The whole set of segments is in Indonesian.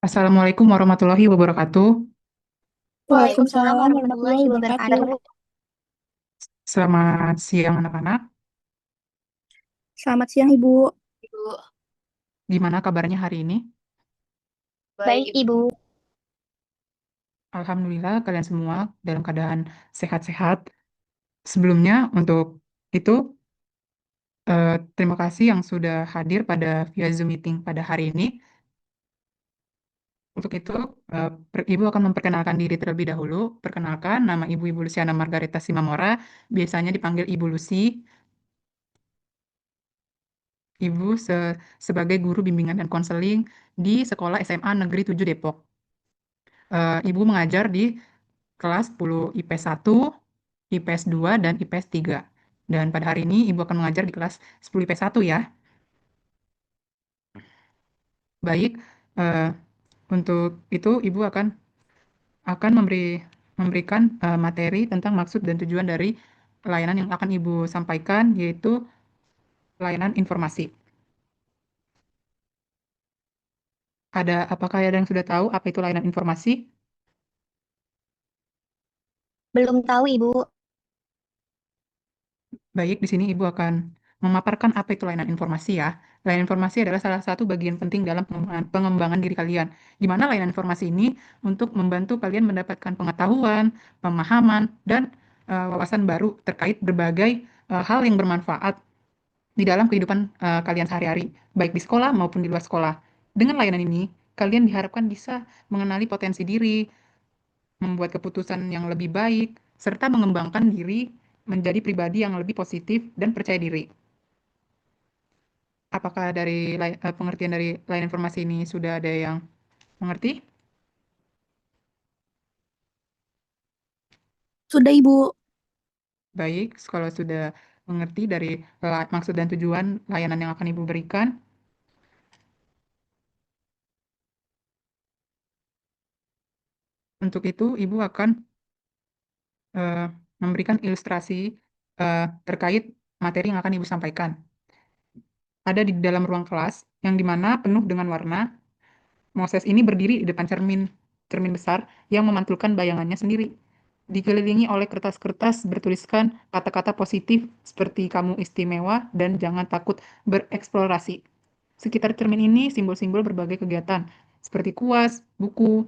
Assalamualaikum warahmatullahi wabarakatuh. Waalaikumsalam warahmatullahi wabarakatuh. Selamat siang anak-anak. Selamat siang, Ibu. Gimana kabarnya hari ini? Baik, Ibu. Alhamdulillah kalian semua dalam keadaan sehat-sehat. Sebelumnya untuk itu terima kasih yang sudah hadir pada via Zoom meeting pada hari ini. Untuk itu Ibu akan memperkenalkan diri terlebih dahulu. Perkenalkan nama Ibu Luciana Margareta Simamora, biasanya dipanggil Ibu Lucy. Ibu sebagai guru bimbingan dan konseling di Sekolah SMA Negeri 7 Depok. Ibu mengajar di kelas 10 IPS 1, IPS 2, dan IPS 3. Dan pada hari ini Ibu akan mengajar di kelas 10 IPS 1 ya. Baik, eh, untuk itu Ibu akan memberikan materi tentang maksud dan tujuan dari layanan yang akan Ibu sampaikan, yaitu layanan informasi. Apakah ada yang sudah tahu apa itu layanan informasi? Belum tahu, Ibu. Baik, di sini Ibu akan memaparkan apa itu layanan informasi ya. Layanan informasi adalah salah satu bagian penting dalam pengembangan diri kalian, di mana layanan informasi ini untuk membantu kalian mendapatkan pengetahuan, pemahaman, dan wawasan baru terkait berbagai hal yang bermanfaat di dalam kehidupan kalian sehari-hari, baik di sekolah maupun di luar sekolah. Dengan layanan ini, kalian diharapkan bisa mengenali potensi diri, membuat keputusan yang lebih baik, serta mengembangkan diri menjadi pribadi yang lebih positif dan percaya diri. Apakah dari pengertian dari layanan informasi ini sudah ada yang mengerti? Sudah, Ibu. Baik, kalau sudah mengerti dari maksud dan tujuan layanan yang akan Ibu berikan, untuk itu Ibu akan eh, memberikan ilustrasi terkait materi yang akan Ibu sampaikan. Ada di dalam ruang kelas yang dimana penuh dengan warna. Moses ini berdiri di depan cermin besar yang memantulkan bayangannya sendiri. Dikelilingi oleh kertas-kertas bertuliskan kata-kata positif seperti kamu istimewa dan jangan takut bereksplorasi. Sekitar cermin ini simbol-simbol berbagai kegiatan seperti kuas, buku,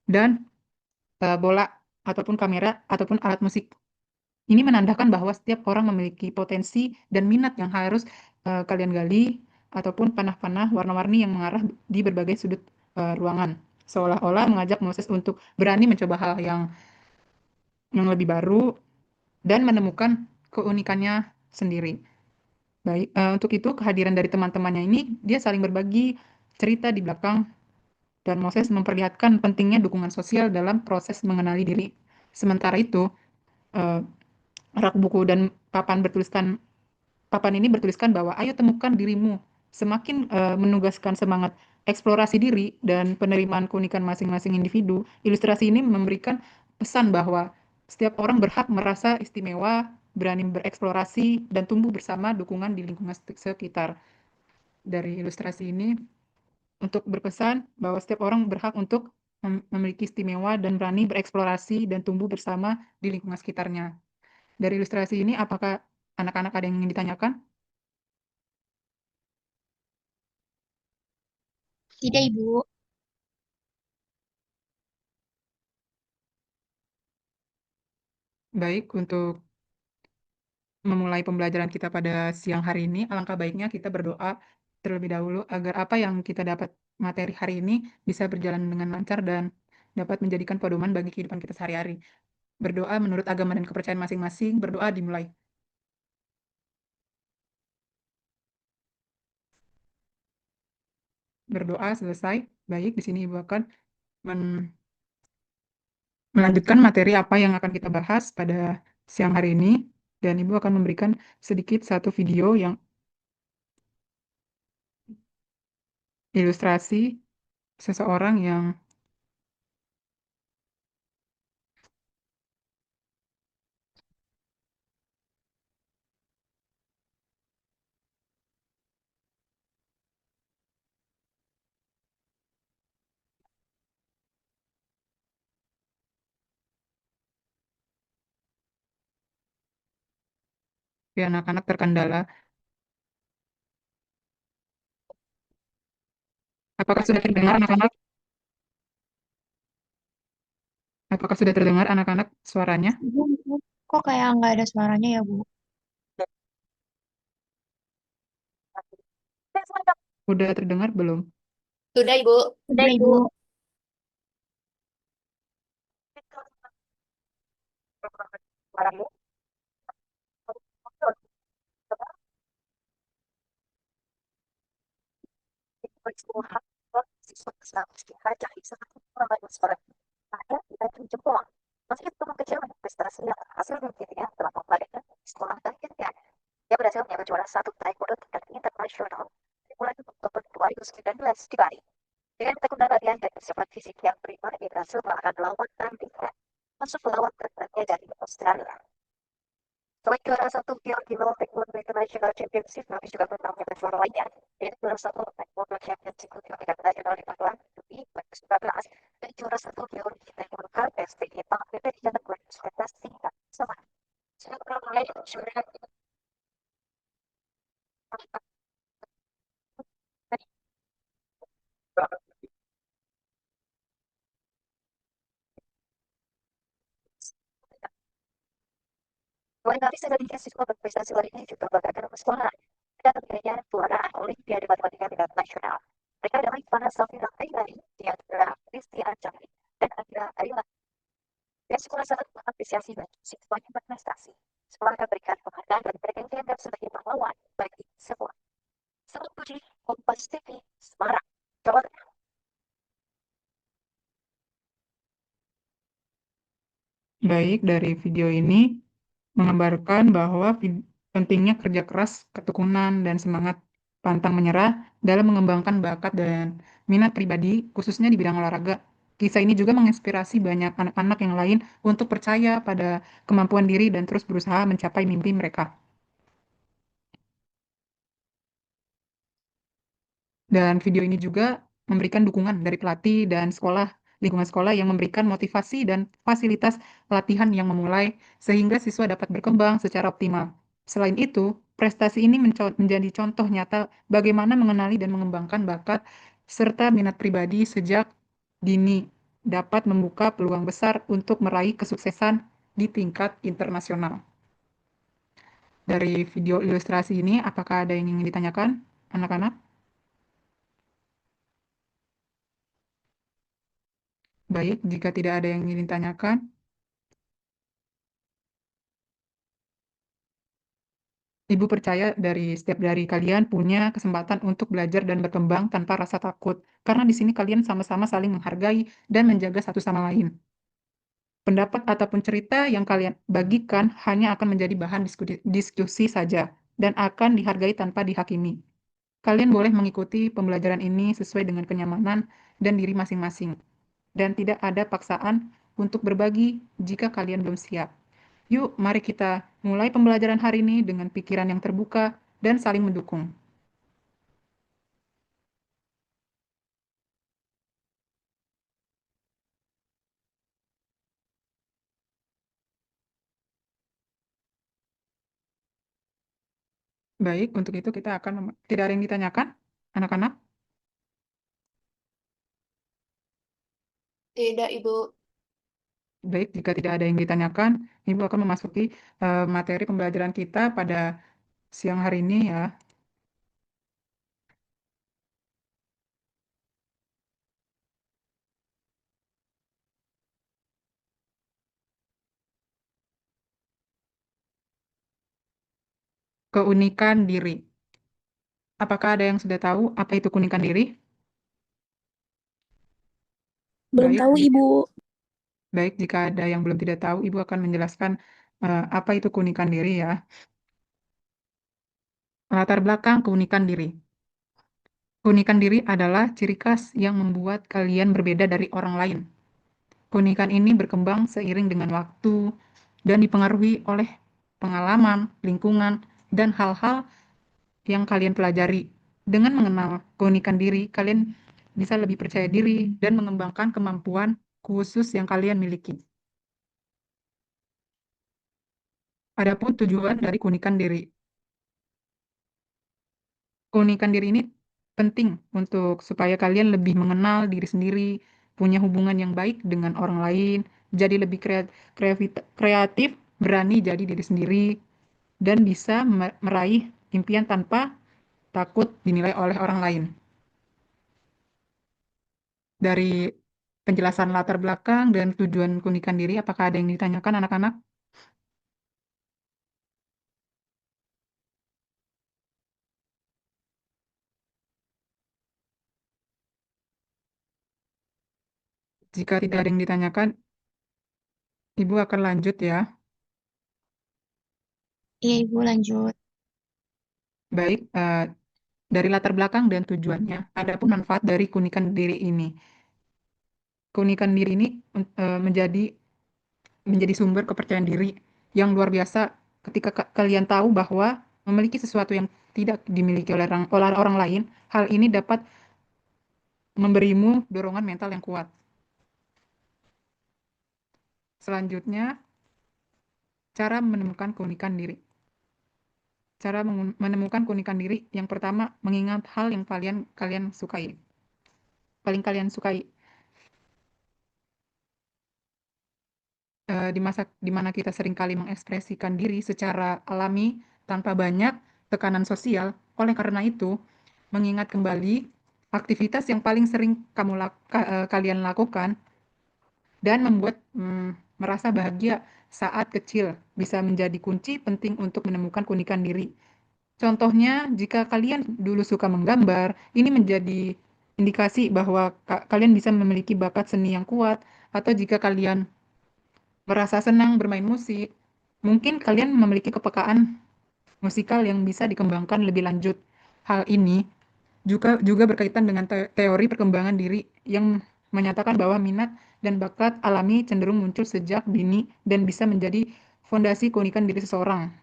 dan bola ataupun kamera ataupun alat musik. Ini menandakan bahwa setiap orang memiliki potensi dan minat yang harus kalian gali ataupun panah-panah warna-warni yang mengarah di berbagai sudut ruangan. Seolah-olah mengajak Moses untuk berani mencoba hal yang lebih baru dan menemukan keunikannya sendiri. Baik, untuk itu kehadiran dari teman-temannya ini dia saling berbagi cerita di belakang dan Moses memperlihatkan pentingnya dukungan sosial dalam proses mengenali diri. Sementara itu, eh, rak buku dan papan ini bertuliskan bahwa ayo temukan dirimu. Semakin menugaskan semangat eksplorasi diri dan penerimaan keunikan masing-masing individu, ilustrasi ini memberikan pesan bahwa setiap orang berhak merasa istimewa, berani bereksplorasi, dan tumbuh bersama dukungan di lingkungan sekitar. Dari ilustrasi ini untuk berpesan bahwa setiap orang berhak untuk memiliki istimewa dan berani bereksplorasi dan tumbuh bersama di lingkungan sekitarnya. Dari ilustrasi ini, apakah anak-anak ada yang ingin ditanyakan? Tidak, Ibu. Baik, untuk memulai pembelajaran kita pada siang hari ini, alangkah baiknya kita berdoa terlebih dahulu agar apa yang kita dapat materi hari ini bisa berjalan dengan lancar dan dapat menjadikan pedoman bagi kehidupan kita sehari-hari. Berdoa menurut agama dan kepercayaan masing-masing, berdoa dimulai. Berdoa selesai, baik, di sini Ibu akan melanjutkan materi apa yang akan kita bahas pada siang hari ini, dan Ibu akan memberikan sedikit satu video yang ilustrasi seseorang yang anak-anak terkendala. Apakah sudah terdengar anak-anak? Apakah sudah terdengar anak-anak suaranya? Ibu, kok kayak nggak ada suaranya ya, Bu? Udah terdengar belum? Sudah, Ibu. Udah, Ibu. Baik, dari video ini menggambarkan bahwa pentingnya kerja keras, ketekunan, dan semangat pantang menyerah dalam mengembangkan bakat dan minat pribadi, khususnya di bidang olahraga. Kisah ini juga menginspirasi banyak anak-anak yang lain untuk percaya pada kemampuan diri dan terus berusaha mencapai mimpi mereka. Dan video ini juga memberikan dukungan dari pelatih dan lingkungan sekolah yang memberikan motivasi dan fasilitas latihan yang memulai sehingga siswa dapat berkembang secara optimal. Selain itu, prestasi ini menjadi contoh nyata bagaimana mengenali dan mengembangkan bakat serta minat pribadi sejak dini dapat membuka peluang besar untuk meraih kesuksesan di tingkat internasional. Dari video ilustrasi ini, apakah ada yang ingin ditanyakan, anak-anak? Baik, jika tidak ada yang ingin ditanyakan, Ibu percaya setiap dari kalian punya kesempatan untuk belajar dan berkembang tanpa rasa takut, karena di sini kalian sama-sama saling menghargai dan menjaga satu sama lain. Pendapat ataupun cerita yang kalian bagikan hanya akan menjadi bahan diskusi saja dan akan dihargai tanpa dihakimi. Kalian boleh mengikuti pembelajaran ini sesuai dengan kenyamanan dan diri masing-masing, dan tidak ada paksaan untuk berbagi jika kalian belum siap. Yuk, mari kita mulai pembelajaran hari ini dengan pikiran yang terbuka dan saling mendukung. Baik, untuk itu kita akan tidak ada yang ditanyakan, anak-anak? Tidak, Ibu. Baik, jika tidak ada yang ditanyakan, Ibu akan memasuki materi pembelajaran kita pada siang hari ini ya. Keunikan diri. Apakah ada yang sudah tahu apa itu keunikan diri? Belum Baik, tahu, Ibu. baik, jika ada yang belum tidak tahu, Ibu akan menjelaskan apa itu keunikan diri ya. Latar belakang keunikan diri. Keunikan diri adalah ciri khas yang membuat kalian berbeda dari orang lain. Keunikan ini berkembang seiring dengan waktu dan dipengaruhi oleh pengalaman, lingkungan, dan hal-hal yang kalian pelajari. Dengan mengenal keunikan diri, kalian bisa lebih percaya diri dan mengembangkan kemampuan khusus yang kalian miliki. Adapun tujuan dari keunikan diri. keunikan diri ini penting untuk supaya kalian lebih mengenal diri sendiri, punya hubungan yang baik dengan orang lain, jadi lebih kreatif, berani jadi diri sendiri, dan bisa meraih impian tanpa takut dinilai oleh orang lain. Dari penjelasan latar belakang dan tujuan keunikan diri, apakah ada yang ditanyakan anak-anak? Jika tidak ada yang ditanyakan, Ibu akan lanjut ya. Iya, Ibu lanjut. Baik, dari latar belakang dan tujuannya, adapun manfaat dari keunikan diri ini. Keunikan diri ini menjadi sumber kepercayaan diri yang luar biasa ketika kalian tahu bahwa memiliki sesuatu yang tidak dimiliki oleh orang lain, hal ini dapat memberimu dorongan mental yang kuat. Selanjutnya, cara menemukan keunikan diri. Cara menemukan keunikan diri yang pertama, mengingat hal yang kalian sukai. Paling kalian sukai. Di masa di mana kita seringkali mengekspresikan diri secara alami tanpa banyak tekanan sosial. Oleh karena itu, mengingat kembali aktivitas yang paling sering kalian lakukan dan membuat merasa bahagia saat kecil bisa menjadi kunci penting untuk menemukan keunikan diri. Contohnya, jika kalian dulu suka menggambar, ini menjadi indikasi bahwa kalian bisa memiliki bakat seni yang kuat, atau jika kalian merasa senang bermain musik, mungkin kalian memiliki kepekaan musikal yang bisa dikembangkan lebih lanjut. Hal ini juga berkaitan dengan teori perkembangan diri yang menyatakan bahwa minat dan bakat alami cenderung muncul sejak dini dan bisa menjadi fondasi keunikan diri seseorang.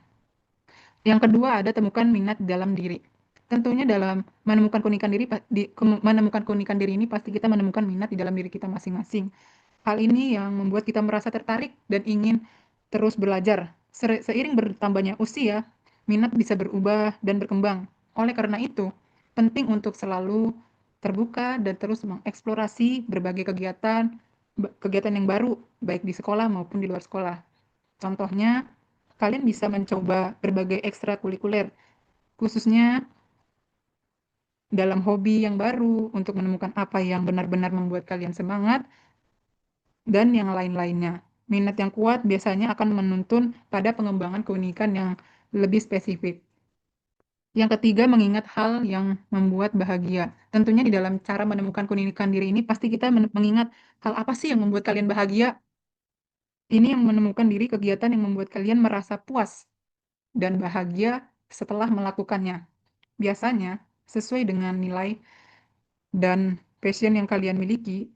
Yang kedua, ada temukan minat dalam diri. Tentunya dalam menemukan keunikan diri ini pasti kita menemukan minat di dalam diri kita masing-masing. Hal ini yang membuat kita merasa tertarik dan ingin terus belajar. Seiring bertambahnya usia, minat bisa berubah dan berkembang. Oleh karena itu, penting untuk selalu terbuka dan terus mengeksplorasi berbagai kegiatan yang baru, baik di sekolah maupun di luar sekolah. Contohnya, kalian bisa mencoba berbagai ekstrakurikuler, khususnya dalam hobi yang baru untuk menemukan apa yang benar-benar membuat kalian semangat dan yang lain-lainnya. Minat yang kuat biasanya akan menuntun pada pengembangan keunikan yang lebih spesifik. Yang ketiga, mengingat hal yang membuat bahagia. Tentunya di dalam cara menemukan keunikan diri ini pasti kita mengingat hal apa sih yang membuat kalian bahagia. Ini yang menemukan diri kegiatan yang membuat kalian merasa puas dan bahagia setelah melakukannya. Biasanya sesuai dengan nilai dan passion yang kalian miliki.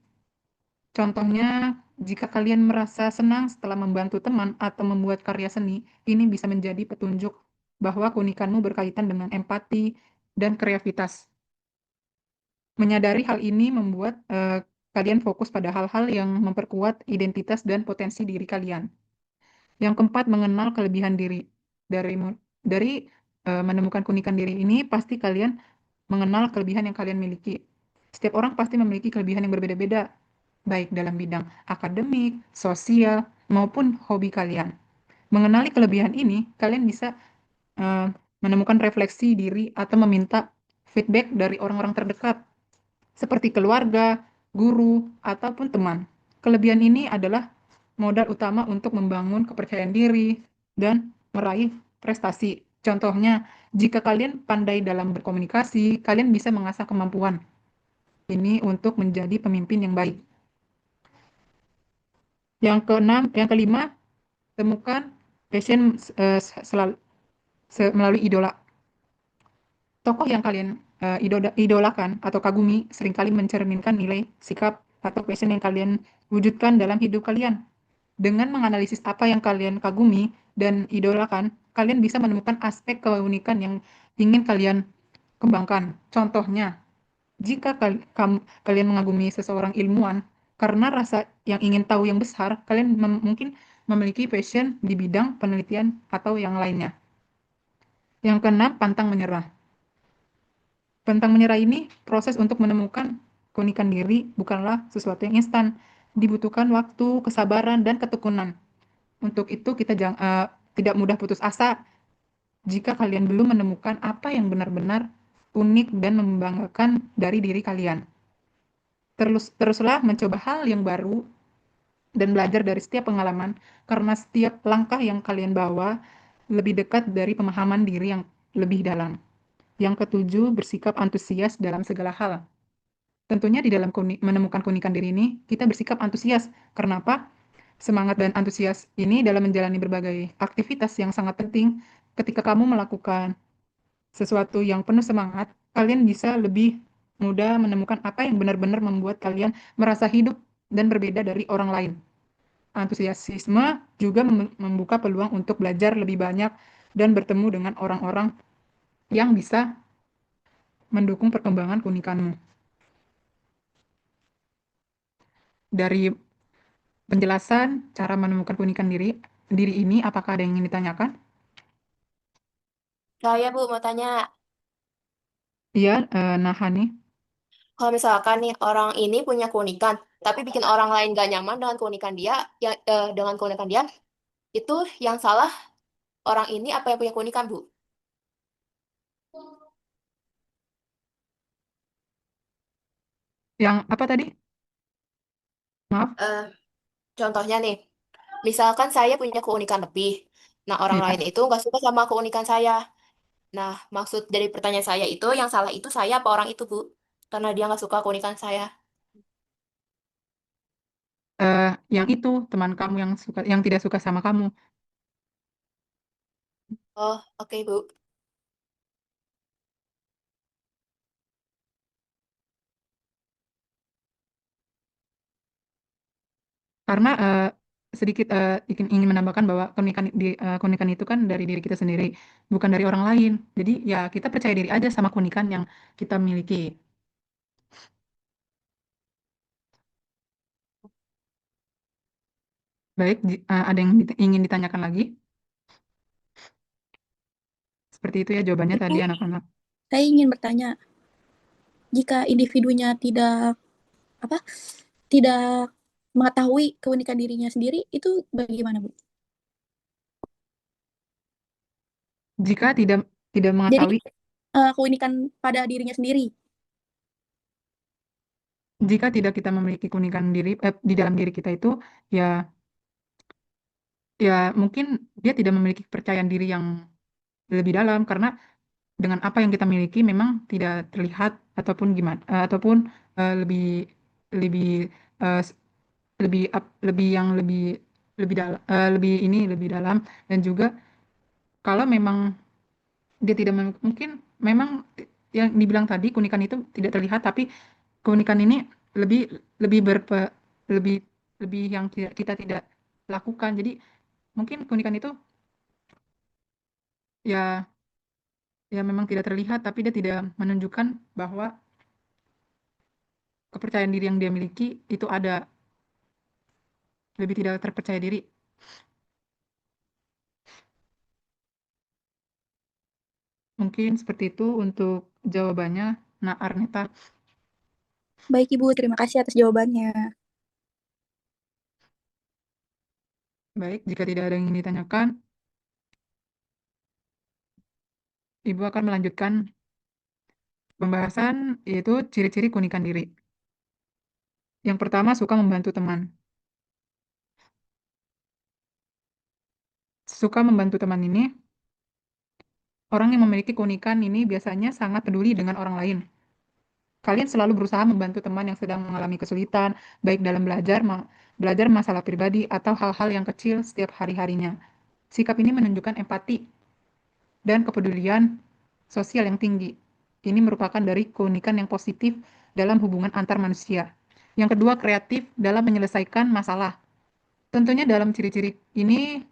Contohnya, jika kalian merasa senang setelah membantu teman atau membuat karya seni, ini bisa menjadi petunjuk bahwa keunikanmu berkaitan dengan empati dan kreativitas. Menyadari hal ini membuat kalian fokus pada hal-hal yang memperkuat identitas dan potensi diri kalian. Yang keempat, mengenal kelebihan diri. Dari menemukan keunikan diri ini, pasti kalian mengenal kelebihan yang kalian miliki. Setiap orang pasti memiliki kelebihan yang berbeda-beda, baik dalam bidang akademik, sosial, maupun hobi kalian. Mengenali kelebihan ini, kalian bisa uh, menemukan refleksi diri atau meminta feedback dari orang-orang terdekat, seperti keluarga, guru, ataupun teman. Kelebihan ini adalah modal utama untuk membangun kepercayaan diri dan meraih prestasi. Contohnya, jika kalian pandai dalam berkomunikasi, kalian bisa mengasah kemampuan ini untuk menjadi pemimpin yang baik. Yang kelima, temukan passion melalui idola. Tokoh yang kalian idolakan atau kagumi seringkali mencerminkan nilai, sikap, atau passion yang kalian wujudkan dalam hidup kalian. Dengan menganalisis apa yang kalian kagumi dan idolakan, kalian bisa menemukan aspek keunikan yang ingin kalian kembangkan. Contohnya, jika kalian mengagumi seseorang ilmuwan, karena rasa yang ingin tahu yang besar, kalian mungkin memiliki passion di bidang penelitian atau yang lainnya. Yang keenam, pantang menyerah. Pantang menyerah ini proses untuk menemukan keunikan diri bukanlah sesuatu yang instan. Dibutuhkan waktu, kesabaran, dan ketekunan. Untuk itu kita tidak mudah putus asa jika kalian belum menemukan apa yang benar-benar unik dan membanggakan dari diri kalian. Teruslah mencoba hal yang baru dan belajar dari setiap pengalaman, karena setiap langkah yang kalian bawa lebih dekat dari pemahaman diri yang lebih dalam. Yang ketujuh, bersikap antusias dalam segala hal. Tentunya di dalam menemukan keunikan diri ini, kita bersikap antusias. Kenapa? Semangat dan antusias ini dalam menjalani berbagai aktivitas yang sangat penting. Ketika kamu melakukan sesuatu yang penuh semangat, kalian bisa lebih mudah menemukan apa yang benar-benar membuat kalian merasa hidup dan berbeda dari orang lain. Antusiasisme juga membuka peluang untuk belajar lebih banyak dan bertemu dengan orang-orang yang bisa mendukung perkembangan keunikanmu. Dari penjelasan cara menemukan keunikan diri ini, apakah ada yang ingin ditanyakan? Saya Bu mau tanya, Iya, nah Hani, kalau misalkan nih orang ini punya keunikan, tapi bikin orang lain gak nyaman dengan keunikan dia, dengan keunikan dia, itu yang salah orang ini apa yang punya keunikan Bu? yang apa tadi? Maaf. Eh, Contohnya nih, misalkan saya punya keunikan lebih, nah orang lain Iya. itu nggak suka sama keunikan saya. Nah, maksud dari pertanyaan saya itu yang salah itu saya apa orang itu Bu? Karena dia nggak suka keunikan saya. Yang itu teman kamu yang tidak suka sama kamu. Oh, oke Bu. Karena sedikit ingin menambahkan bahwa keunikan itu kan dari diri kita sendiri, bukan dari orang lain. Jadi ya kita percaya diri aja sama keunikan yang kita miliki. Baik, ada yang ingin ditanyakan lagi? Seperti itu ya jawabannya tadi Ibu, anak-anak. saya ingin bertanya, jika individunya tidak apa, tidak mengetahui keunikan dirinya sendiri, itu bagaimana, Bu? Jika tidak tidak Jadi mengetahui, keunikan pada dirinya sendiri. jika tidak kita memiliki keunikan diri di dalam diri kita itu, ya ya mungkin dia tidak memiliki kepercayaan diri yang lebih dalam karena dengan apa yang kita miliki memang tidak terlihat ataupun gimana ataupun lebih lebih eh, s- lebih yang lebih dalam lebih dalam, dan juga kalau memang dia tidak mungkin memang yang dibilang tadi keunikan itu tidak terlihat, tapi keunikan ini lebih lebih lebih lebih yang kita tidak lakukan. Jadi mungkin keunikan itu ya ya memang tidak terlihat, tapi dia tidak menunjukkan bahwa kepercayaan diri yang dia miliki itu ada, lebih tidak terpercaya diri. Mungkin seperti itu untuk jawabannya. Nah, Arneta, Baik, Ibu, terima kasih atas jawabannya. baik, jika tidak ada yang ingin ditanyakan, Ibu akan melanjutkan pembahasan, yaitu ciri-ciri keunikan diri. Yang pertama, suka membantu teman. Suka membantu teman ini, orang yang memiliki keunikan ini biasanya sangat peduli dengan orang lain. Kalian selalu berusaha membantu teman yang sedang mengalami kesulitan, baik dalam belajar masalah pribadi atau hal-hal yang kecil setiap hari-harinya. Sikap ini menunjukkan empati dan kepedulian sosial yang tinggi. Ini merupakan dari keunikan yang positif dalam hubungan antar manusia. Yang kedua, kreatif dalam menyelesaikan masalah. Tentunya dalam ciri-ciri ini,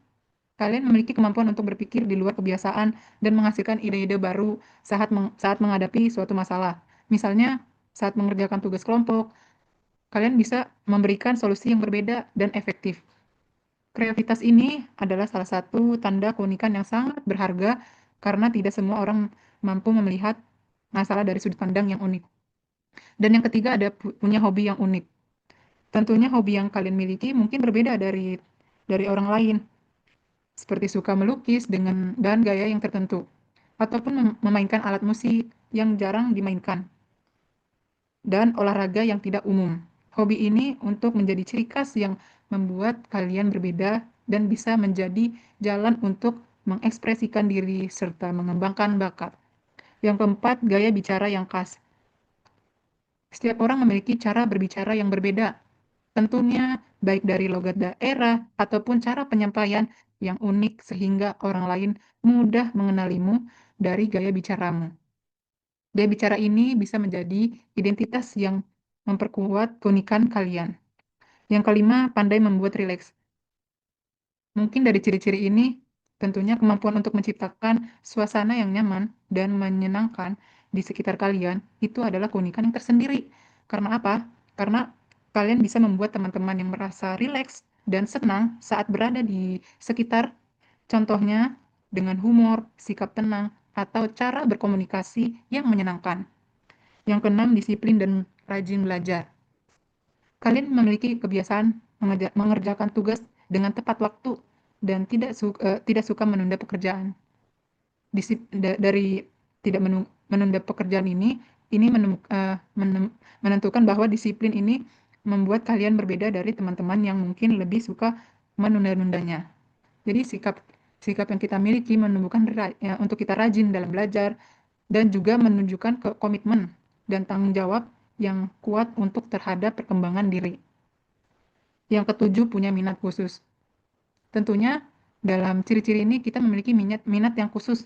kalian memiliki kemampuan untuk berpikir di luar kebiasaan dan menghasilkan ide-ide baru saat menghadapi suatu masalah. Misalnya, saat mengerjakan tugas kelompok, kalian bisa memberikan solusi yang berbeda dan efektif. Kreativitas ini adalah salah satu tanda keunikan yang sangat berharga karena tidak semua orang mampu melihat masalah dari sudut pandang yang unik. Dan yang ketiga ada punya hobi yang unik. Tentunya hobi yang kalian miliki mungkin berbeda dari orang lain, seperti suka melukis dan gaya yang tertentu, ataupun memainkan alat musik yang jarang dimainkan, dan olahraga yang tidak umum. Hobi ini untuk menjadi ciri khas yang membuat kalian berbeda dan bisa menjadi jalan untuk mengekspresikan diri serta mengembangkan bakat. Yang keempat, gaya bicara yang khas. Setiap orang memiliki cara berbicara yang berbeda, tentunya baik dari logat daerah ataupun cara penyampaian yang unik sehingga orang lain mudah mengenalimu dari gaya bicaramu. Gaya bicara ini bisa menjadi identitas yang memperkuat keunikan kalian. Yang kelima, pandai membuat rileks. Mungkin dari ciri-ciri ini, tentunya kemampuan untuk menciptakan suasana yang nyaman dan menyenangkan di sekitar kalian itu adalah keunikan yang tersendiri. Karena apa? Karena kalian bisa membuat teman-teman yang merasa rileks dan senang saat berada di sekitar, contohnya dengan humor, sikap tenang, atau cara berkomunikasi yang menyenangkan. Yang keenam, disiplin dan rajin belajar. Kalian memiliki kebiasaan mengerjakan tugas dengan tepat waktu dan tidak suka menunda pekerjaan. Dari tidak menunda pekerjaan ini menentukan bahwa disiplin ini membuat kalian berbeda dari teman-teman yang mungkin lebih suka menunda-nundanya. Jadi sikap yang kita miliki menumbuhkan untuk kita rajin dalam belajar dan juga menunjukkan komitmen dan tanggung jawab yang kuat untuk terhadap perkembangan diri. Yang ketujuh, punya minat khusus. Tentunya dalam ciri-ciri ini kita memiliki minat yang khusus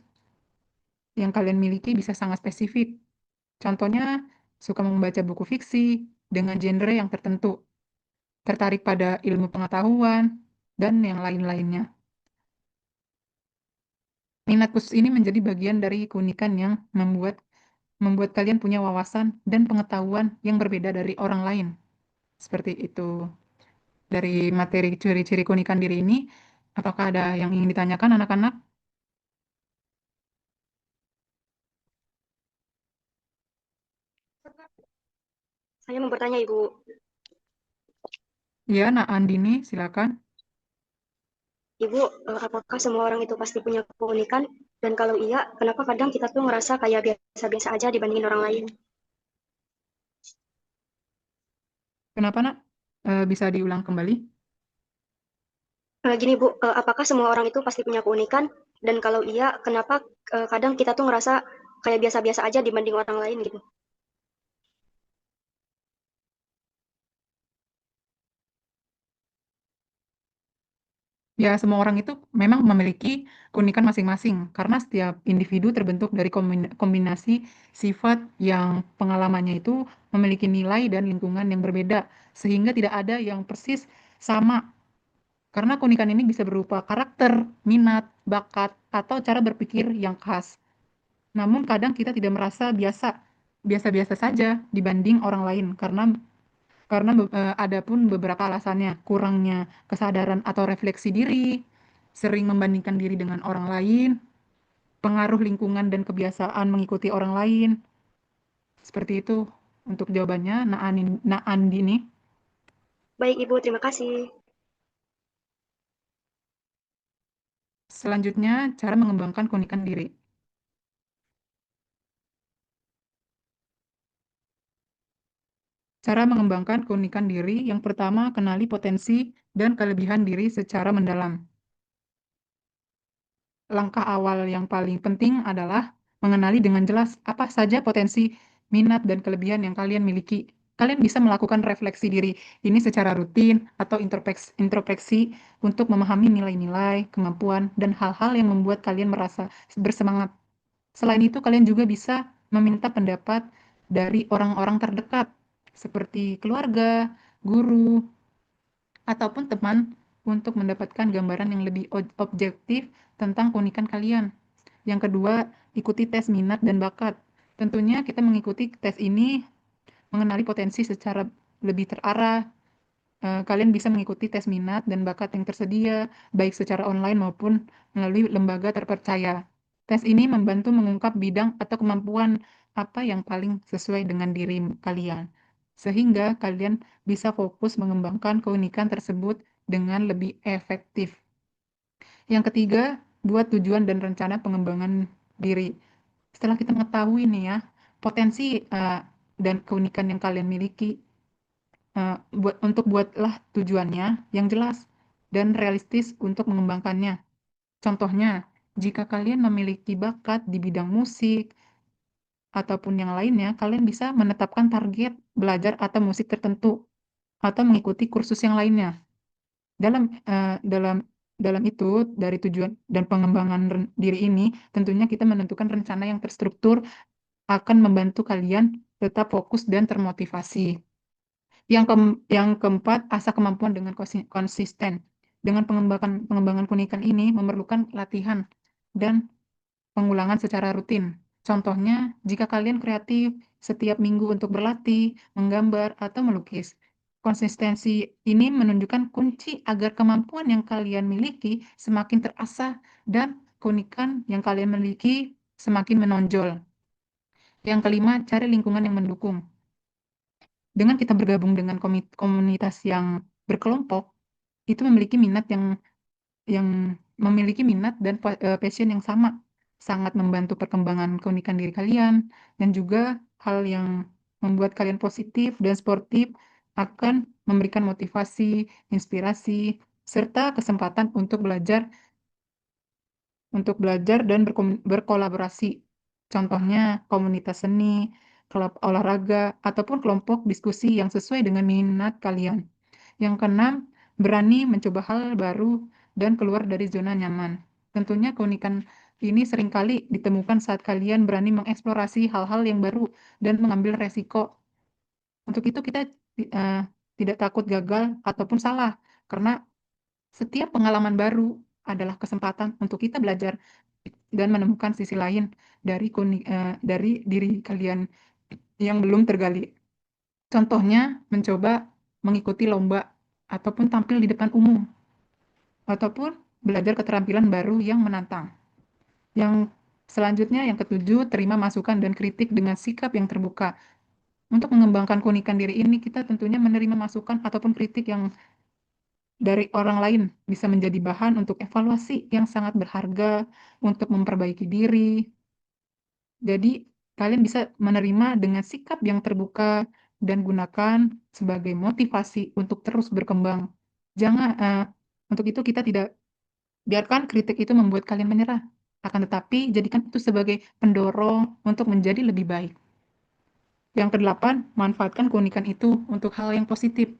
yang kalian miliki bisa sangat spesifik. Contohnya, suka membaca buku fiksi dengan genre yang tertentu, tertarik pada ilmu pengetahuan, dan yang lain-lainnya. Minat khusus ini menjadi bagian dari keunikan yang membuat kalian punya wawasan dan pengetahuan yang berbeda dari orang lain. Seperti itu. Dari materi ciri-ciri keunikan diri ini, apakah ada yang ingin ditanyakan anak-anak? Saya mau bertanya, Ibu. Ya, Nak Andini, silakan. Ibu, apakah semua orang itu pasti punya keunikan? Dan kalau iya, kenapa kadang kita tuh ngerasa kayak biasa-biasa aja dibandingin orang lain? Kenapa, Nak? Bisa diulang kembali? Gini, Bu, apakah semua orang itu pasti punya keunikan? Dan kalau iya, kenapa kadang kita tuh ngerasa kayak biasa-biasa aja dibanding orang lain gitu? Ya, semua orang itu memang memiliki keunikan masing-masing, karena setiap individu terbentuk dari kombinasi sifat yang pengalamannya itu memiliki nilai dan lingkungan yang berbeda, sehingga tidak ada yang persis sama. Karena keunikan ini bisa berupa karakter, minat, bakat, atau cara berpikir yang khas. Namun kadang kita tidak merasa biasa-biasa saja dibanding orang lain, karena ada pun beberapa alasannya, kurangnya kesadaran atau refleksi diri, sering membandingkan diri dengan orang lain, pengaruh lingkungan dan kebiasaan mengikuti orang lain. Seperti itu untuk jawabannya, Nak Andini. Baik, Ibu, terima kasih. Selanjutnya, cara mengembangkan keunikan diri. Cara mengembangkan keunikan diri, yang pertama, kenali potensi dan kelebihan diri secara mendalam. Langkah awal yang paling penting adalah mengenali dengan jelas apa saja potensi, minat, dan kelebihan yang kalian miliki. Kalian bisa melakukan refleksi diri ini secara rutin atau introspeksi untuk memahami nilai-nilai, kemampuan, dan hal-hal yang membuat kalian merasa bersemangat. Selain itu, kalian juga bisa meminta pendapat dari orang-orang terdekat, seperti keluarga, guru, ataupun teman untuk mendapatkan gambaran yang lebih objektif tentang keunikan kalian. Yang kedua, ikuti tes minat dan bakat. Tentunya kita mengikuti tes ini mengenali potensi secara lebih terarah. Kalian bisa mengikuti tes minat dan bakat yang tersedia, baik secara online maupun melalui lembaga terpercaya. Tes ini membantu mengungkap bidang atau kemampuan apa yang paling sesuai dengan diri kalian, sehingga kalian bisa fokus mengembangkan keunikan tersebut dengan lebih efektif. Yang ketiga, buat tujuan dan rencana pengembangan diri. Setelah kita mengetahui nih ya, potensi dan keunikan yang kalian miliki, buatlah tujuannya yang jelas dan realistis untuk mengembangkannya. Contohnya, jika kalian memiliki bakat di bidang musik ataupun yang lainnya, kalian bisa menetapkan target belajar atau musik tertentu atau mengikuti kursus yang lainnya. Dalam dalam itu, dari tujuan dan pengembangan diri ini, tentunya kita menentukan rencana yang terstruktur akan membantu kalian tetap fokus dan termotivasi. Yang keempat, asah kemampuan dengan konsisten. Dengan pengembangan keunikan ini memerlukan latihan dan pengulangan secara rutin. Contohnya, jika kalian kreatif setiap minggu untuk berlatih, menggambar, atau melukis. Konsistensi ini menunjukkan kunci agar kemampuan yang kalian miliki semakin terasah dan keunikan yang kalian miliki semakin menonjol. Yang kelima, cari lingkungan yang mendukung. Dengan kita bergabung dengan komunitas yang berkelompok, itu memiliki minat yang memiliki minat dan passion yang sama, sangat membantu perkembangan keunikan diri kalian, dan juga hal yang membuat kalian positif dan sportif akan memberikan motivasi, inspirasi, serta kesempatan untuk belajar dan berkolaborasi. Contohnya komunitas seni, klub olahraga, ataupun kelompok diskusi yang sesuai dengan minat kalian. Yang keenam, berani mencoba hal baru dan keluar dari zona nyaman. Tentunya keunikan ini seringkali ditemukan saat kalian berani mengeksplorasi hal-hal yang baru dan mengambil resiko. Untuk itu kita tidak takut gagal ataupun salah, karena setiap pengalaman baru adalah kesempatan untuk kita belajar dan menemukan sisi lain dari diri kalian yang belum tergali. Contohnya, mencoba mengikuti lomba ataupun tampil di depan umum, ataupun belajar keterampilan baru yang menantang. Yang selanjutnya, yang ketujuh, terima masukan dan kritik dengan sikap yang terbuka. Untuk mengembangkan keunikan diri ini, kita tentunya menerima masukan ataupun kritik yang dari orang lain bisa menjadi bahan untuk evaluasi yang sangat berharga untuk memperbaiki diri. Jadi, kalian bisa menerima dengan sikap yang terbuka dan gunakan sebagai motivasi untuk terus berkembang. Untuk itu kita tidak biarkan kritik itu membuat kalian menyerah. Akan tetapi, jadikan itu sebagai pendorong untuk menjadi lebih baik. Yang kedelapan, manfaatkan keunikan itu untuk hal yang positif.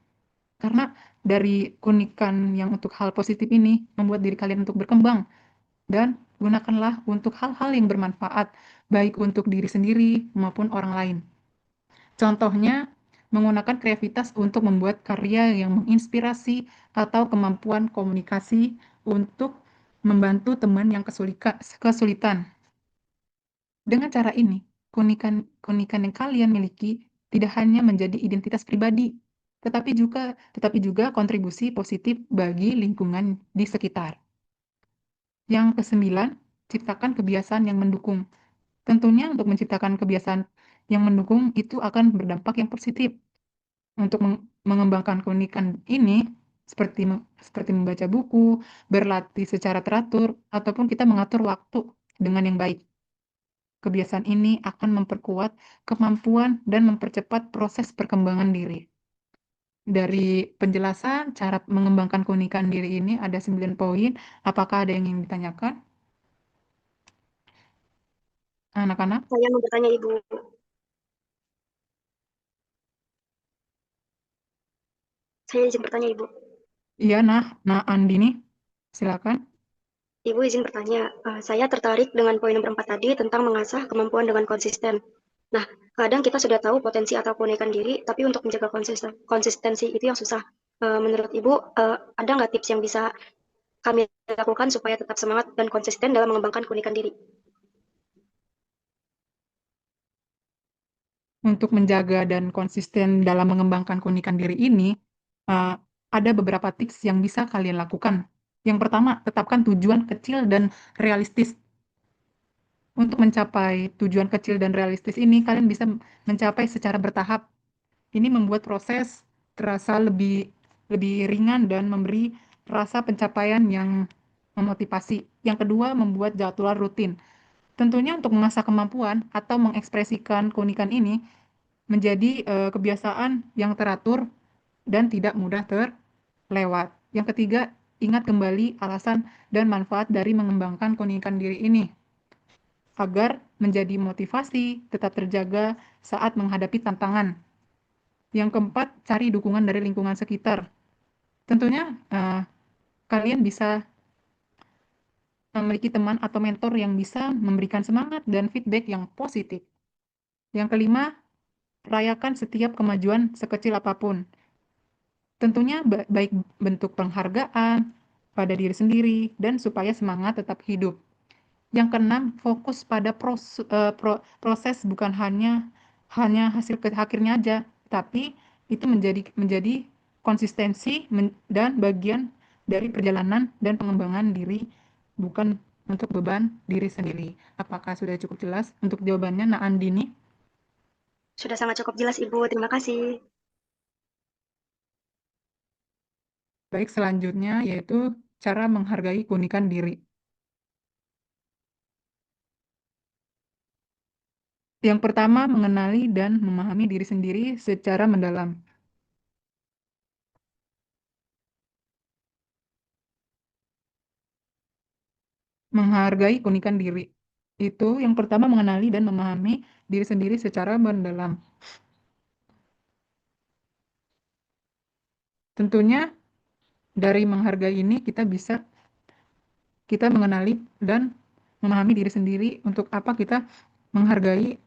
Karena dari keunikan yang untuk hal positif ini membuat diri kalian untuk berkembang, dan gunakanlah untuk hal-hal yang bermanfaat, baik untuk diri sendiri maupun orang lain. Contohnya, menggunakan kreativitas untuk membuat karya yang menginspirasi atau kemampuan komunikasi untuk membantu teman yang kesulitan. Dengan cara ini, keunikan yang kalian miliki tidak hanya menjadi identitas pribadi, tetapi juga kontribusi positif bagi lingkungan di sekitar. Yang kesembilan, ciptakan kebiasaan yang mendukung. Tentunya untuk menciptakan kebiasaan yang mendukung itu akan berdampak yang positif. Untuk mengembangkan keunikan ini, seperti membaca buku, berlatih secara teratur, ataupun kita mengatur waktu dengan yang baik. Kebiasaan ini akan memperkuat kemampuan dan mempercepat proses perkembangan diri. Dari penjelasan cara mengembangkan keunikan diri ini ada 9 poin. Apakah ada yang ingin ditanyakan, anak-anak? Saya mau bertanya Ibu. Saya izin bertanya Ibu. Iya, Andini, silakan. Ibu izin bertanya, saya tertarik dengan poin nomor 4 tadi tentang mengasah kemampuan dengan konsisten. Nah, kadang kita sudah tahu potensi atau keunikan diri, tapi untuk menjaga konsistensi itu yang susah. Menurut Ibu, ada nggak tips yang bisa kami lakukan supaya tetap semangat dan konsisten dalam mengembangkan keunikan diri? Untuk menjaga dan konsisten dalam mengembangkan keunikan diri ini, ada beberapa tips yang bisa kalian lakukan. Yang pertama, tetapkan tujuan kecil dan realistis. Untuk mencapai tujuan kecil dan realistis ini, kalian bisa mencapai secara bertahap. Ini membuat proses terasa lebih ringan dan memberi rasa pencapaian yang memotivasi. Yang kedua, membuat jadwal rutin. Tentunya untuk mengasah kemampuan atau mengekspresikan keunikan ini menjadi kebiasaan yang teratur dan tidak mudah terlewat. Yang ketiga, ingat kembali alasan dan manfaat dari mengembangkan keunikan diri ini agar menjadi motivasi tetap terjaga saat menghadapi tantangan. Yang keempat, cari dukungan dari lingkungan sekitar. Tentunya kalian bisa memiliki teman atau mentor yang bisa memberikan semangat dan feedback yang positif. Yang kelima, rayakan setiap kemajuan sekecil apapun. Tentunya baik bentuk penghargaan pada diri sendiri dan supaya semangat tetap hidup. Yang keenam, fokus pada proses, bukan hanya hasil akhirnya aja, tapi itu menjadi konsistensi dan bagian dari perjalanan dan pengembangan diri, bukan untuk beban diri sendiri. Apakah sudah cukup jelas untuk jawabannya, Nak Andini? Sudah sangat cukup jelas, Ibu. Terima kasih. Baik, selanjutnya yaitu cara menghargai keunikan diri. Yang pertama, mengenali dan memahami diri sendiri secara mendalam. Menghargai keunikan diri. Itu yang pertama, mengenali dan memahami diri sendiri secara mendalam. Tentunya dari menghargai ini kita mengenali dan memahami diri sendiri. Untuk apa kita menghargai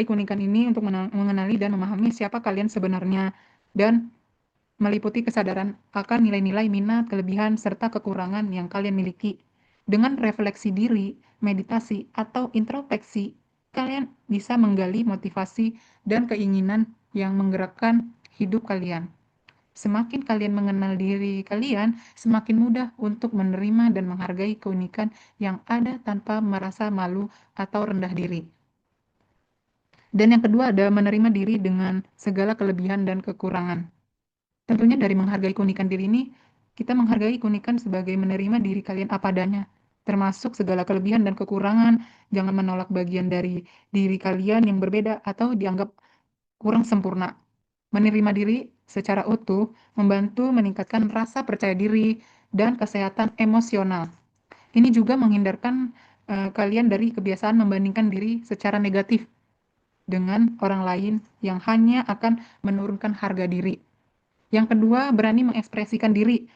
keunikan ini, untuk mengenali dan memahami siapa kalian sebenarnya, dan meliputi kesadaran akan nilai-nilai, minat, kelebihan, serta kekurangan yang kalian miliki. Dengan refleksi diri, meditasi, atau introspeksi, kalian bisa menggali motivasi dan keinginan yang menggerakkan hidup kalian. Semakin kalian mengenal diri kalian, semakin mudah untuk menerima dan menghargai keunikan yang ada tanpa merasa malu atau rendah diri. Dan yang kedua, ada menerima diri dengan segala kelebihan dan kekurangan. Tentunya dari menghargai keunikan diri ini, kita menghargai keunikan sebagai menerima diri kalian apa adanya, termasuk segala kelebihan dan kekurangan. Jangan menolak bagian dari diri kalian yang berbeda atau dianggap kurang sempurna. Menerima diri secara utuh membantu meningkatkan rasa percaya diri dan kesehatan emosional. Ini juga menghindarkan kalian dari kebiasaan membandingkan diri secara negatif dengan orang lain yang hanya akan menurunkan harga diri. Yang kedua, berani mengekspresikan diri.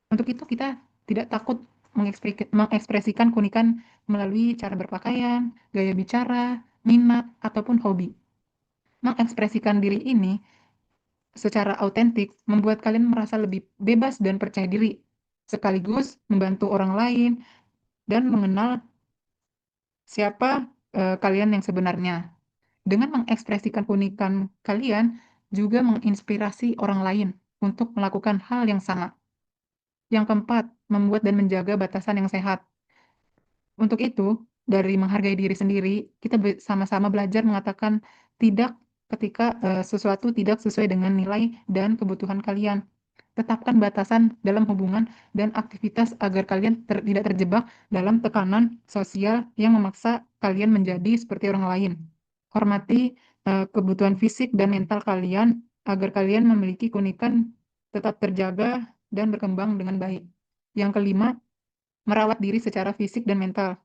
Untuk itu kita tidak takut mengekspresikan keunikan melalui cara berpakaian, gaya bicara, minat, ataupun hobi. Mengekspresikan diri ini secara autentik membuat kalian merasa lebih bebas dan percaya diri, sekaligus membantu orang lain dan mengenal siapa kalian yang sebenarnya. Dengan mengekspresikan keunikan kalian, juga menginspirasi orang lain untuk melakukan hal yang sama. Yang keempat, membuat dan menjaga batasan yang sehat. Untuk itu, dari menghargai diri sendiri, kita sama-sama belajar mengatakan tidak ketika sesuatu tidak sesuai dengan nilai dan kebutuhan kalian. Tetapkan batasan dalam hubungan dan aktivitas agar kalian tidak terjebak dalam tekanan sosial yang memaksa kalian menjadi seperti orang lain. Hormati kebutuhan fisik dan mental kalian agar kalian memiliki keunikan tetap terjaga dan berkembang dengan baik. Yang kelima, merawat diri secara fisik dan mental.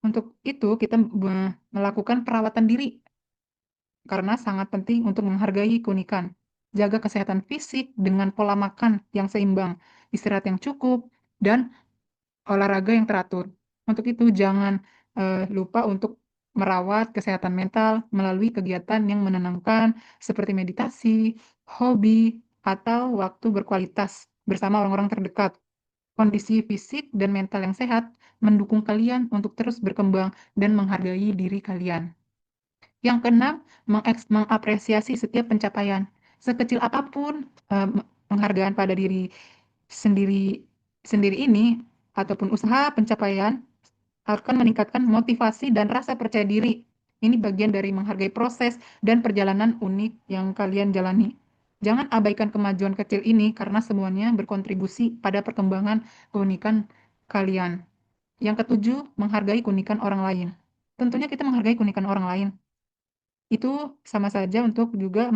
Untuk itu, kita melakukan perawatan diri karena sangat penting untuk menghargai keunikan. Jaga kesehatan fisik dengan pola makan yang seimbang, istirahat yang cukup, dan olahraga yang teratur. Untuk itu, jangan lupa untuk merawat kesehatan mental melalui kegiatan yang menenangkan seperti meditasi, hobi, atau waktu berkualitas bersama orang-orang terdekat. Kondisi fisik dan mental yang sehat mendukung kalian untuk terus berkembang dan menghargai diri kalian. Yang keenam, mengapresiasi setiap pencapaian. sekecil apapun penghargaan pada diri sendiri sendiri ini ataupun usaha pencapaian akan meningkatkan motivasi dan rasa percaya diri. Ini bagian dari menghargai proses dan perjalanan unik yang kalian jalani. Jangan abaikan kemajuan kecil ini karena semuanya berkontribusi pada perkembangan keunikan kalian. Yang ketujuh, menghargai keunikan orang lain. Tentunya kita menghargai keunikan orang lain. Itu sama saja untuk juga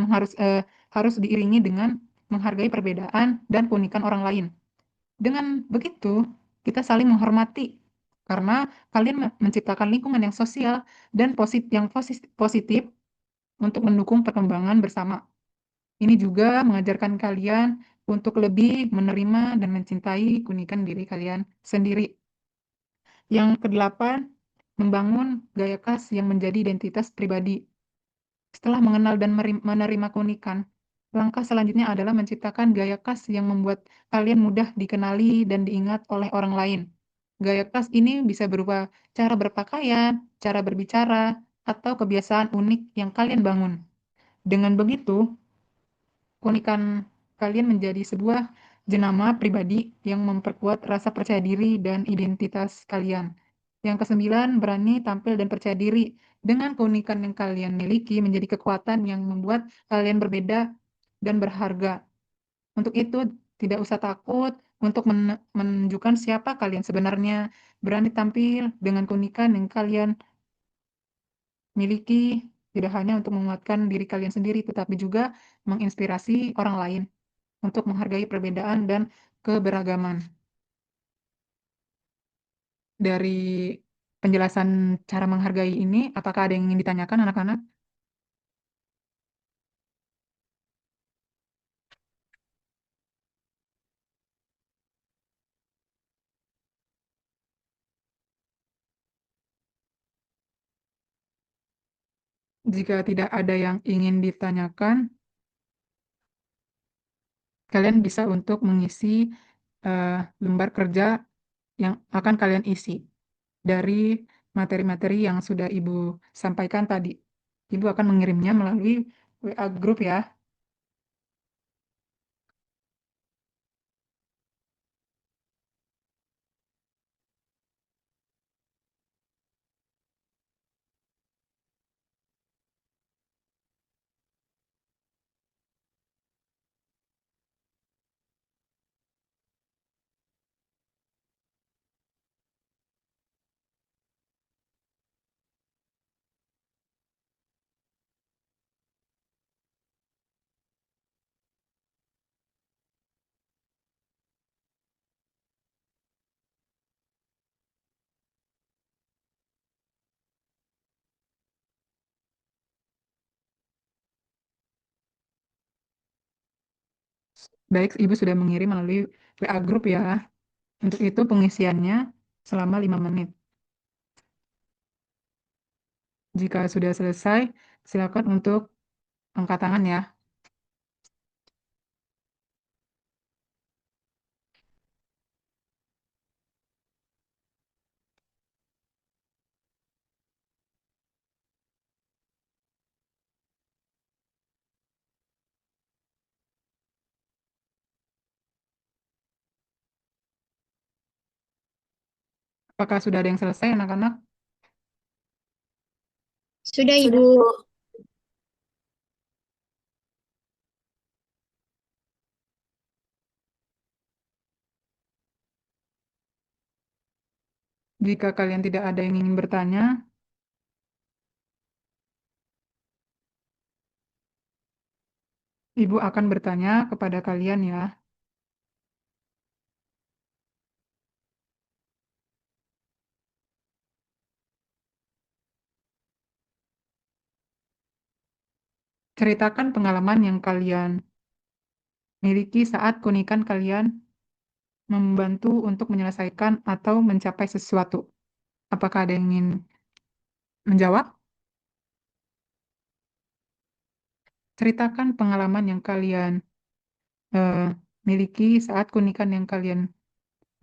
harus diiringi dengan menghargai perbedaan dan keunikan orang lain. Dengan begitu, kita saling menghormati karena kalian menciptakan lingkungan yang sosial dan positif untuk mendukung perkembangan bersama. Ini juga mengajarkan kalian untuk lebih menerima dan mencintai keunikan diri kalian sendiri. Yang kedelapan, membangun gaya khas yang menjadi identitas pribadi. Setelah mengenal dan menerima keunikan, langkah selanjutnya adalah menciptakan gaya khas yang membuat kalian mudah dikenali dan diingat oleh orang lain. Gaya khas ini bisa berupa cara berpakaian, cara berbicara, atau kebiasaan unik yang kalian bangun. Dengan begitu, keunikan kalian menjadi sebuah jenama pribadi yang memperkuat rasa percaya diri dan identitas kalian. Yang kesembilan, berani tampil dan percaya diri. Dengan keunikan yang kalian miliki menjadi kekuatan yang membuat kalian berbeda dan berharga. Untuk itu, tidak usah takut untuk menunjukkan siapa kalian sebenarnya. Berani tampil dengan keunikan yang kalian miliki, tidak hanya untuk menguatkan diri kalian sendiri, tetapi juga menginspirasi orang lain untuk menghargai perbedaan dan keberagaman. Dari penjelasan cara menghargai ini, apakah ada yang ingin ditanyakan anak-anak? Jika tidak ada yang ingin ditanyakan, kalian bisa untuk mengisi lembar kerja yang akan kalian isi dari materi-materi yang sudah Ibu sampaikan tadi. Ibu akan mengirimnya melalui WA Group ya. Baik, Ibu sudah mengirim melalui WA Group ya. Untuk itu pengisiannya selama 5 menit. Jika sudah selesai, silakan untuk angkat tangan ya. Apakah sudah ada yang selesai, anak-anak? Sudah, Sudah, Ibu. Bu. Jika kalian tidak ada yang ingin bertanya, Ibu akan bertanya kepada kalian ya. Ceritakan pengalaman yang kalian miliki saat keunikan kalian membantu untuk menyelesaikan atau mencapai sesuatu. Apakah ada yang ingin menjawab? Ceritakan pengalaman yang kalian eh, miliki saat keunikan yang kalian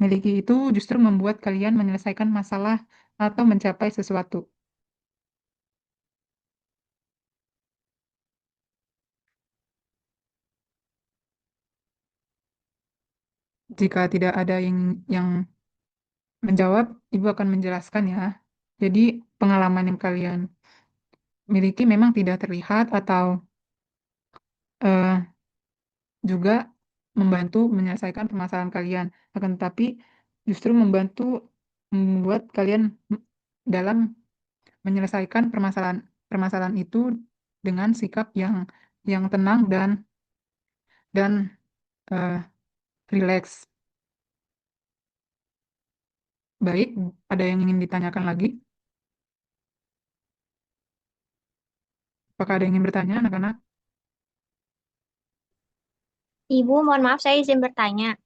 miliki itu justru membuat kalian menyelesaikan masalah atau mencapai sesuatu. Jika tidak ada yang menjawab, Ibu akan menjelaskan ya. Jadi pengalaman yang kalian miliki memang tidak terlihat atau eh, juga membantu menyelesaikan permasalahan kalian. Akan tetapi justru membantu membuat kalian dalam menyelesaikan permasalahan itu dengan sikap yang tenang dan eh, rileks. Baik, ada yang ingin ditanyakan lagi? Apakah ada yang ingin bertanya, anak-anak? Ibu, mohon maaf saya izin bertanya.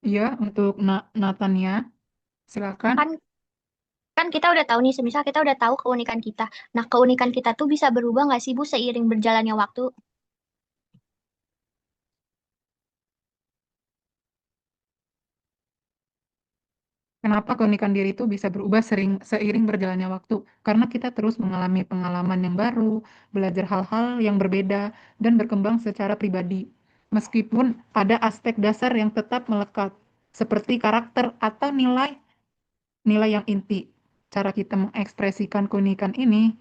Iya, untuk Natania, silakan. Kan kan kita udah tahu nih, semisal kita udah tahu keunikan kita. Nah, keunikan kita tuh bisa berubah nggak sih, Bu, seiring berjalannya waktu? Kenapa keunikan diri itu bisa berubah seiring berjalannya waktu? Karena kita terus mengalami pengalaman yang baru, belajar hal-hal yang berbeda, dan berkembang secara pribadi. Meskipun ada aspek dasar yang tetap melekat, seperti karakter atau nilai yang inti. Cara kita mengekspresikan keunikan ini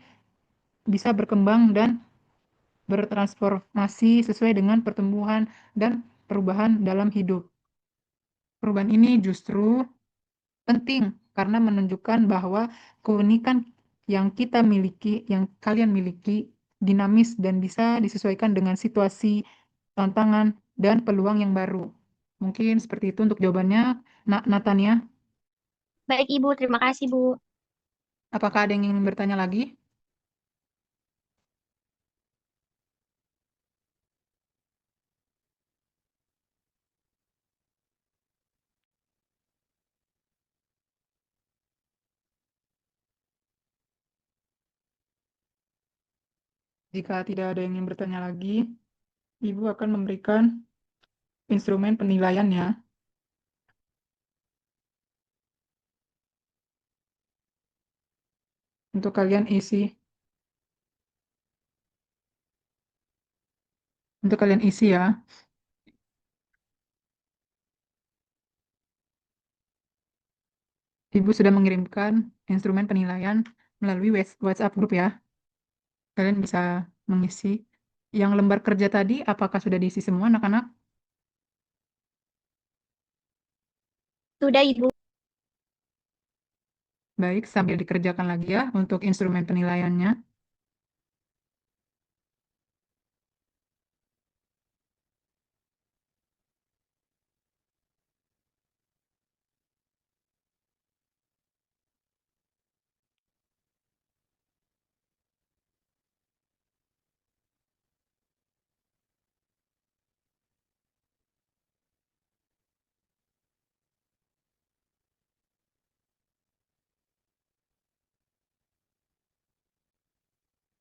bisa berkembang dan bertransformasi sesuai dengan pertumbuhan dan perubahan dalam hidup. Perubahan ini justru penting karena menunjukkan bahwa keunikan yang kita miliki, yang kalian miliki, dinamis dan bisa disesuaikan dengan situasi, tantangan, dan peluang yang baru. Mungkin seperti itu untuk jawabannya, Natania. Baik, Ibu. Terima kasih, Bu. Apakah ada yang ingin bertanya lagi? Jika tidak ada yang ingin bertanya lagi, Ibu akan memberikan instrumen penilaiannya untuk kalian isi. Untuk kalian isi ya. Ibu sudah mengirimkan instrumen penilaian melalui WhatsApp grup ya. Kalian bisa mengisi. Yang lembar kerja tadi, apakah sudah diisi semua anak-anak? Sudah, Ibu. Baik, sambil dikerjakan lagi ya untuk instrumen penilaiannya.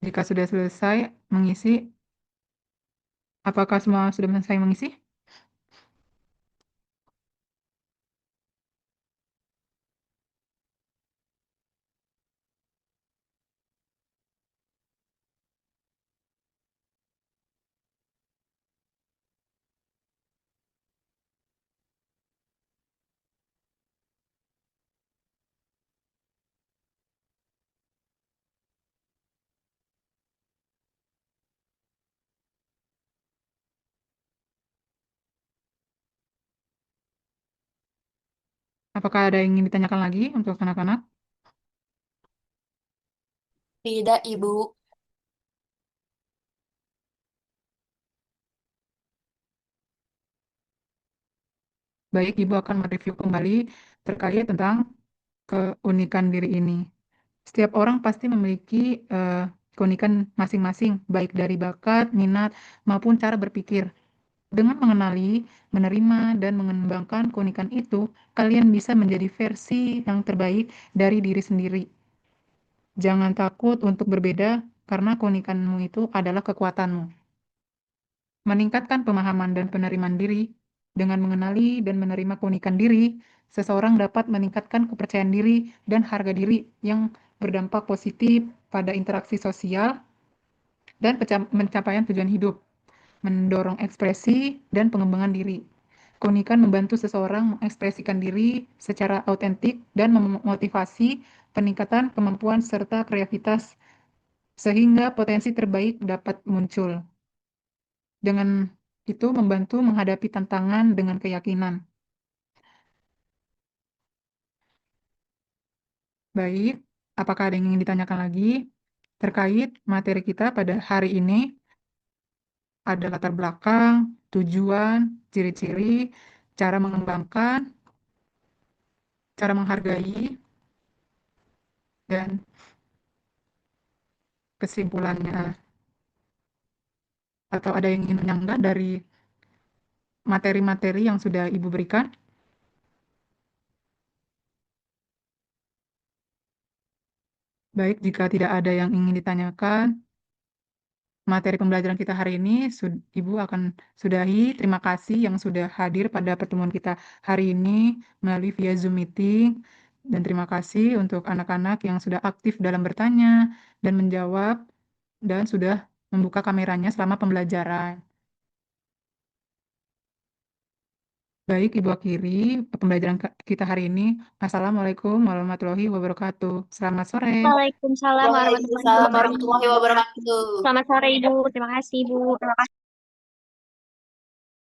Jika sudah selesai mengisi, apakah semua sudah selesai mengisi? Apakah ada yang ingin ditanyakan lagi untuk anak-anak? Tidak, Ibu. Baik, Ibu akan mereview kembali terkait tentang keunikan diri ini. Setiap orang pasti memiliki keunikan masing-masing, baik dari bakat, minat, maupun cara berpikir. Dengan mengenali, menerima, dan mengembangkan keunikan itu, kalian bisa menjadi versi yang terbaik dari diri sendiri. Jangan takut untuk berbeda, karena keunikanmu itu adalah kekuatanmu. Meningkatkan pemahaman dan penerimaan diri. Dengan mengenali dan menerima keunikan diri, seseorang dapat meningkatkan kepercayaan diri dan harga diri yang berdampak positif pada interaksi sosial dan pencapaian tujuan hidup. mendorong ekspresi dan pengembangan diri. Keunikan membantu seseorang mengekspresikan diri secara autentik dan memotivasi peningkatan kemampuan serta kreativitas sehingga potensi terbaik dapat muncul. Dengan itu membantu menghadapi tantangan dengan keyakinan. Baik, apakah ada yang ingin ditanyakan lagi terkait materi kita pada hari ini? Ada latar belakang, tujuan, ciri-ciri, cara mengembangkan, cara menghargai, dan kesimpulannya. Atau ada yang ingin menyanggah dari materi-materi yang sudah Ibu berikan? Baik, jika tidak ada yang ingin ditanyakan, materi pembelajaran kita hari ini Ibu akan sudahi. Terima kasih yang sudah hadir pada pertemuan kita hari ini melalui via Zoom meeting. Dan terima kasih untuk anak-anak yang sudah aktif dalam bertanya dan menjawab dan sudah membuka kameranya selama pembelajaran. Baik, Ibu akhiri pembelajaran kita hari ini. Assalamualaikum warahmatullahi wabarakatuh. Selamat sore. Waalaikumsalam warahmatullahi Waalaikumsalam wabarakatuh. warahmatullahi wabarakatuh. Selamat sore Ibu. Terima kasih Ibu. Terima kasih.